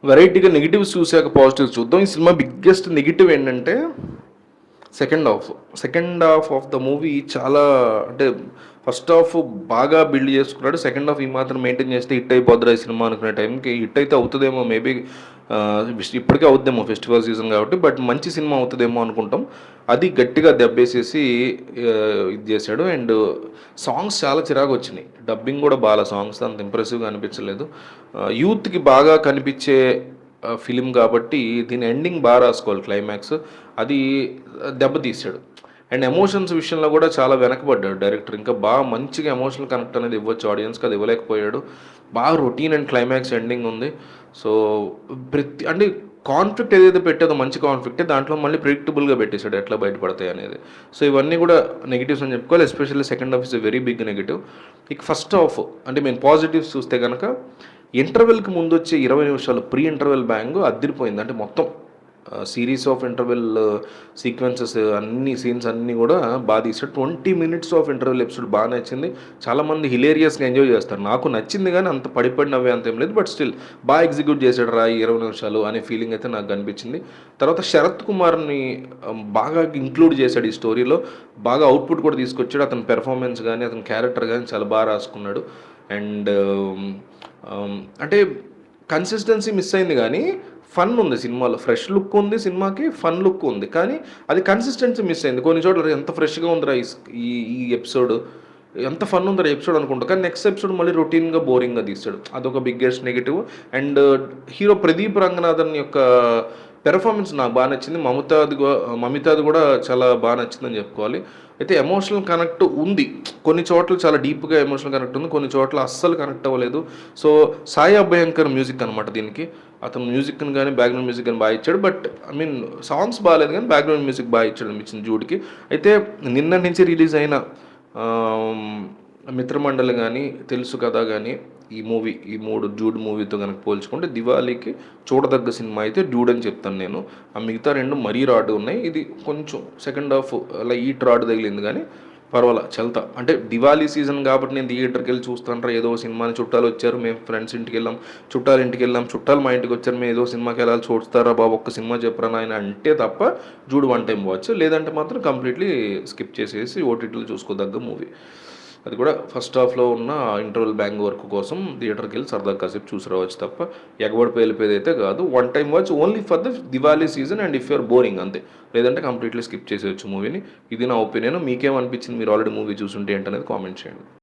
వెరైటీగా నెగిటివ్స్ చూసాక పాజిటివ్స్ చూద్దాం. ఈ సినిమా బిగ్గెస్ట్ నెగిటివ్ ఏంటంటే second half of the movie చాలా అంటే ఫస్ట్ హాఫ్ బాగా బిల్డ్ చేసుకున్నాడు. సెకండ్ హాఫ్ ఈ మాత్రం మెయింటైన్ చేస్తే హిట్ అయిపోద్దిరా ఈ సినిమా అనుకునే టైంకి హిట్ అయితే అవుతుందేమో, మేబీ ఇప్పటికే అవుద్దేమో ఫెస్టివల్ సీజన్ కాబట్టి, బట్ మంచి సినిమా అవుతుందేమో అనుకుంటాం. అది గట్టిగా దెబ్బేసేసి ఇది చేశాడు. అండ్ సాంగ్స్ చాలా చిరాకు వచ్చినాయి. డబ్బింగ్ కూడా బాగా, సాంగ్స్ అంత ఇంప్రెసివ్గా అనిపించలేదు. యూత్కి బాగా కనిపించే ఫిలిం కాబట్టి దీని ఎండింగ్ బాగా రాసుకోవాలి, క్లైమాక్స్ అది దెబ్బతీశాడు. అండ్ ఎమోషన్స్ విషయంలో కూడా చాలా వెనకబడ్డాడు డైరెక్టర్. ఇంకా బాగా మంచిగా ఎమోషనల్ కనెక్ట్ అనేది ఇవ్వచ్చు ఆడియన్స్కి, అది ఇవ్వలేకపోయాడు. బాగా రొటీన్ అండ్ క్లైమాక్స్ ఎండింగ్ ఉంది. సో అంటే కాన్ఫ్లిక్ట్ ఏదైతే పెట్టేదో మంచి కాన్ఫ్లిక్టే, దాంట్లో మళ్ళీ ప్రిడిక్టబుల్గా పెట్టేశాడు ఎట్లా బయటపడతాయి అనేది. సో ఇవన్నీ కూడా నెగిటివ్స్ అని చెప్పుకోవాలి. Especially second half is a very big negative. ఇక ఫస్ట్ హాఫ్ అంటే మేము పాజిటివ్స్ చూస్తే కనుక ఇంటర్వెల్కి ముందు వచ్చే 20 నిమిషాలు ప్రీ ఇంటర్వెల్ బ్యాంగ్ అదిరిపోయింది. అంటే మొత్తం సిరీస్ ఆఫ్ ఇంటర్వెల్ సీక్వెన్సెస్ అన్ని సీన్స్ అన్నీ కూడా బాగా తీసాడు. 20 minutes ఆఫ్ ఇంటర్వెల్ ఎపిసోడ్ బాగా నచ్చింది. చాలామంది హిలేరియస్గా ఎంజాయ్ చేస్తారు. నాకు నచ్చింది కానీ అంత పడిపడి నవ్వే అంత ఏం లేదు, బట్ స్టిల్ బాగా ఎగ్జిక్యూట్ చేశాడు రా 20 నిమిషాలు అనే ఫీలింగ్ అయితే నాకు కనిపించింది. తర్వాత శరత్ కుమార్ని బాగా ఇంక్లూడ్ చేశాడు ఈ స్టోరీలో, బాగా అవుట్పుట్ కూడా తీసుకొచ్చాడు. అతని పెర్ఫార్మెన్స్ కానీ అతని క్యారెక్టర్ కానీ చాలా బాగా రాసుకున్నాడు. అండ్ అంటే కన్సిస్టెన్సీ మిస్ అయింది కానీ ఫన్ ఉంది సినిమాలో, ఫ్రెష్ లుక్ ఉంది సినిమాకి, ఫన్ లుక్ ఉంది, కానీ అది కన్సిస్టెన్సీ మిస్ అయింది. కొన్ని చోట్ల ఎంత ఫ్రెష్గా ఉందిరా ఈ ఈ ఎపిసోడ్, ఎంత ఫన్ ఉందిరా ఎపిసోడ్ అనుకుంటా, కానీ నెక్స్ట్ ఎపిసోడ్ మళ్ళీ రొటీన్గా బోరింగ్గా తీస్తాడు. అదొక biggest negative. And hero Pradeep Ranganathan యొక్క పెర్ఫార్మెన్స్ నాకు బాగా నచ్చింది. మమితాది కూడా చాలా బాగా నచ్చిందని చెప్పుకోవాలి. అయితే ఎమోషనల్ కనెక్ట్ ఉంది, కొన్ని చోట్ల చాలా డీప్గా ఎమోషనల్ కనెక్ట్ ఉంది, కొన్ని చోట్ల అస్సలు కనెక్ట్ అవ్వలేదు. సో సాయి అభయంకర్ మ్యూజిక్ అనమాట దీనికి. అతను మ్యూజిక్ని కానీ బ్యాక్గ్రౌండ్ మ్యూజిక్ కానీ బాగా ఇచ్చాడు. బట్ ఐ మీన్ సాంగ్స్ బాగాలేదు కానీ బ్యాక్గ్రౌండ్ మ్యూజిక్ బాగా ఇచ్చాడు అనిపించింది జూడ్కి. అయితే నిన్న నుంచి రిలీజ్ అయిన మిత్రమండలి కానీ తెలుసు కదా కానీ ఈ మూడు జూడ్ మూవీతో కనుక పోల్చుకుంటే దివాళీకి చూడదగ్గ సినిమా అయితే జూడ్ అని చెప్తాను నేను. ఆ మిగతా రెండు మరీ రాడ్ ఉన్నాయి. ఇది కొంచెం సెకండ్ హాఫ్ అలా ఈట్ రాడ్ తగిలింది కానీ పర్వాలా చల్తా. అంటే దివాళీ సీజన్ కాబట్టి నేను థియేటర్కి వెళ్ళి చూస్తాను ఏదో సినిమాని, చుట్టాలు వచ్చారు మేము ఫ్రెండ్స్ ఇంటికి వెళ్ళాం, చుట్టాలు ఇంటికి వెళ్ళాం, చుట్టాలు మా ఇంటికి వచ్చారు, మేము ఏదో సినిమాకి వెళ్ళాలి చూస్తారా బాబు ఒక్క సినిమా చెప్పరా నాయన అంటే తప్ప జూడ్ వన్ టైం వాచ్, లేదంటే మాత్రం కంప్లీట్లీ స్కిప్ చేసేసి ఓటీటీలో చూసుకోదగ్గ మూవీ. అది కూడా ఫస్ట్ హాఫ్లో ఉన్న ఇంటర్వెల్ బ్యాంగ్ వర్క్ కోసం థియేటర్కి వెళ్ళి సరదాగా కాసేపు చూసి రావచ్చు తప్ప ఎగబడిపోయి వెళ్ళిపోయేది అయితే కాదు. One time watch only for the Diwali season and if you are boring అంతే, లేదంటే కంప్లీట్లీ స్కిప్ చేసేయచ్చు మూవీని. ఇది నా ఒపీనియన్. మీకేమనిపించింది? మీరు ఆల్రెడీ మూవీ చూసుంటే ఏంటనేది కామెంట్ చేయండి.